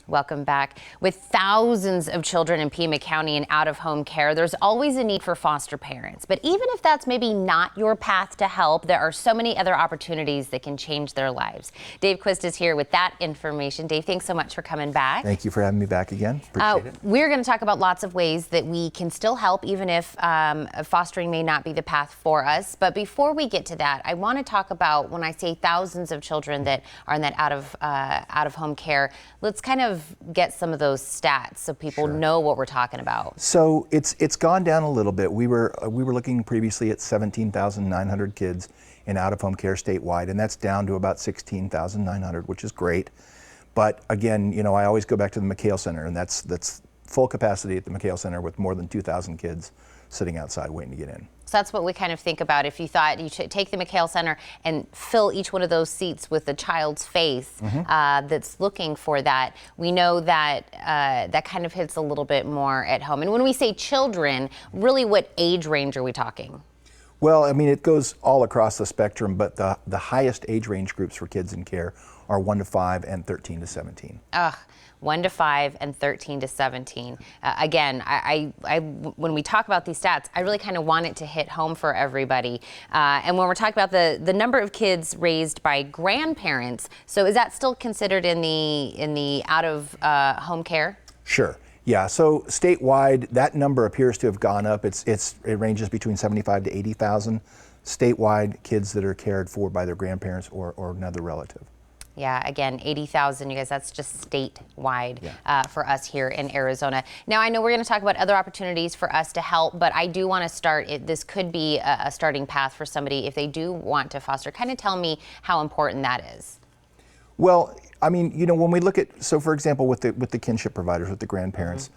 Welcome back. With thousands of children in Pima County in out-of-home care, there's always a need for foster parents. But even if that's maybe not your path to help, there are so many other opportunities that can change their lives. Dave Quist is here with that information. Dave, thanks so much for coming back. Thank you for having me back again. Appreciate it. We're going to talk about lots of ways that we can still help, even if fostering may not be the path for us. But before we get to that, I want to talk about, when I say thousands of children that are in that out-of-home care, let's kind of get some of those stats so people know what we're talking about. So it's gone down a little bit. We were looking previously at 17,900 kids in out-of-home care statewide, and that's down to about 16,900, which is great. But again, you know, I always go back to the McHale Center, and that's full capacity at the McHale Center with more than 2,000 kids sitting outside waiting to get in. So that's what we kind of think about. If you thought you should take the McHale Center and fill each one of those seats with a child's face that's looking for that, we know that that kind of hits a little bit more at home. And when we say children, really what age range are we talking? Well, I mean, it goes all across the spectrum, but the highest age range groups for kids in care are 1 to 5 and 13 to 17. 1 to 5 and 13 to 17. Again, when we talk about these stats, I really kind of want it to hit home for everybody. And when we're talking about the number of kids raised by grandparents, so is that still considered in the out of home care? Sure. Yeah. So statewide, that number appears to have gone up. It ranges between 75 to 80,000 statewide kids that are cared for by their grandparents or another relative. Yeah, again, 80,000, you guys, that's just statewide for us here in Arizona. Now, I know we're going to talk about other opportunities for us to help, but I do want to start, this could be a starting path for somebody if they do want to foster. Kind of tell me how important that is. Well, I mean, you know, when we look at, so for example, with the kinship providers, with the grandparents,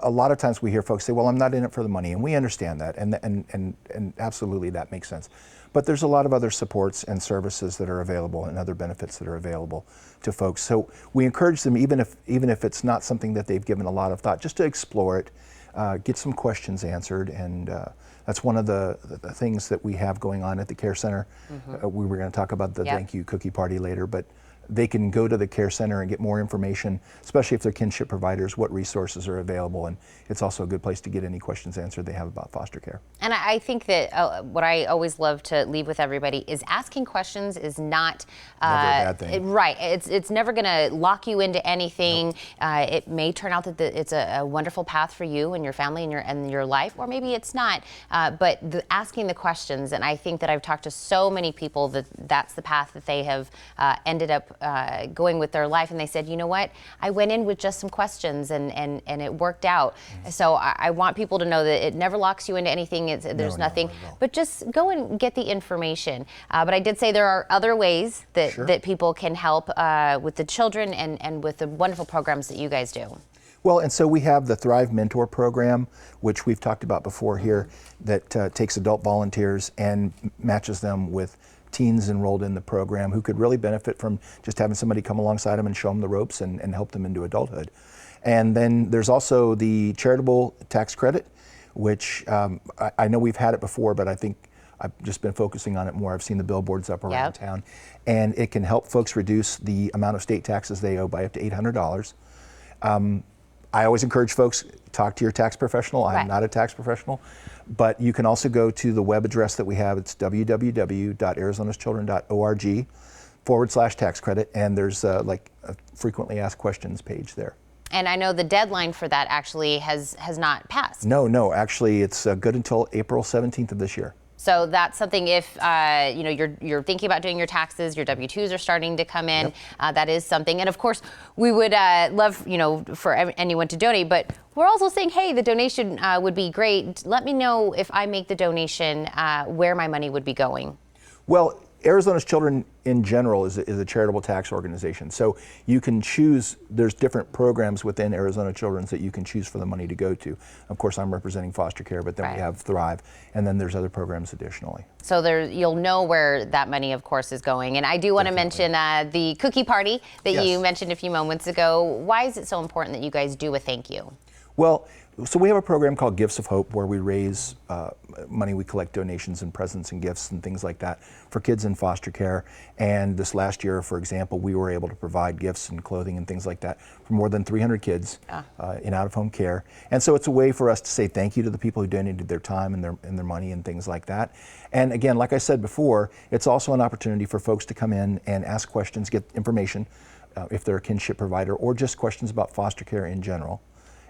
a lot of times we hear folks say, well, I'm not in it for the money, and we understand that, and absolutely that makes sense. But there's a lot of other supports and services that are available and other benefits that are available to folks. So we encourage them, even if it's not something that they've given a lot of thought, just to explore it, get some questions answered, and that's one of the things that we have going on at the Care Center. We were going to talk about the thank you cookie party later, but they can go to the Care Center and get more information, especially if they're kinship providers, what resources are available. And it's also a good place to get any questions answered they have about foster care. And I think that what I always love to leave with everybody is asking questions is not never a bad thing. Right. It's never going to lock you into anything. Nope. It may turn out that it's a wonderful path for you and your family and your life, or maybe it's not. But asking the questions, and I think that I've talked to so many people that's the path that they have ended up going with their life, and they said, you know what, I went in with just some questions and it worked out. So I want people to know that it never locks you into anything. There's nothing, but just go and get the information. But I did say there are other ways that people can help with the children and with the wonderful programs that you guys do. Well, and so we have the Thrive Mentor program, which we've talked about before here, that takes adult volunteers and matches them with teens enrolled in the program who could really benefit from just having somebody come alongside them and show them the ropes and help them into adulthood. And then there's also the Charitable Tax Credit, which I know we've had it before, but I think I've just been focusing on it more. I've seen the billboards up around town. And it can help folks reduce the amount of state taxes they owe by up to $800. I always encourage folks, talk to your tax professional. I'm not a tax professional, but you can also go to the web address that we have. It's www.arizonaschildren.org/tax credit, and there's like a frequently asked questions page there. And I know the deadline for that actually has not passed. No, actually it's good until April 17th of this year. So that's something, if you know, you're thinking about doing your taxes, your W-2s are starting to come in, that is something. And of course, we would love, you know, for anyone to donate, but we're also saying, hey, the donation would be great. Let me know, if I make the donation, where my money would be going. Well, Arizona's Children in general is a charitable tax organization. So you can choose, there's different programs within Arizona Children's that you can choose for the money to go to. Of course, I'm representing foster care, but then we have Thrive, and then there's other programs additionally. So you'll know where that money, of course, is going. And I do want to mention the cookie party that you mentioned a few moments ago. Why is it so important that you guys do a thank you? Well, so we have a program called Gifts of Hope where we raise money. We collect donations and presents and gifts and things like that for kids in foster care. And this last year, for example, we were able to provide gifts and clothing and things like that for more than 300 kids in out-of-home care. And so it's a way for us to say thank you to the people who donated their time and their money and things like that. And again, like I said before, it's also an opportunity for folks to come in and ask questions, get information if they're a kinship provider, or just questions about foster care in general.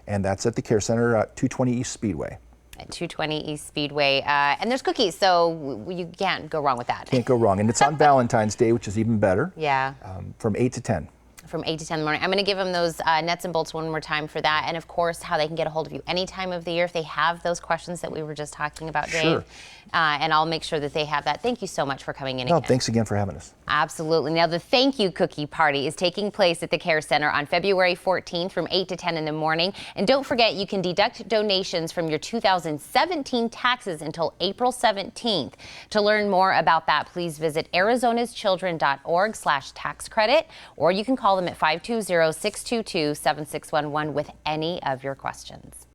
And that's at the Care Center at 220 East Speedway. At 220 East Speedway. And there's cookies, so you can't go wrong with that. Can't go wrong. And it's on Valentine's Day, which is even better. Yeah. From 8 to 10. From 8 to 10 in the morning. I'm going to give them those nuts and bolts one more time for that. And of course, how they can get a hold of you any time of the year if they have those questions that we were just talking about, Dave. Sure. And I'll make sure that they have that. Thank you so much for coming in No, again. thanks again for having us. Absolutely. Now, the thank you cookie party is taking place at the Care Center on February 14th from 8 to 10 in the morning. And don't forget, you can deduct donations from your 2017 taxes until April 17th. To learn more about that, please visit arizonaschildren.org/tax credit, or you can call them at 520-622-7611 with any of your questions.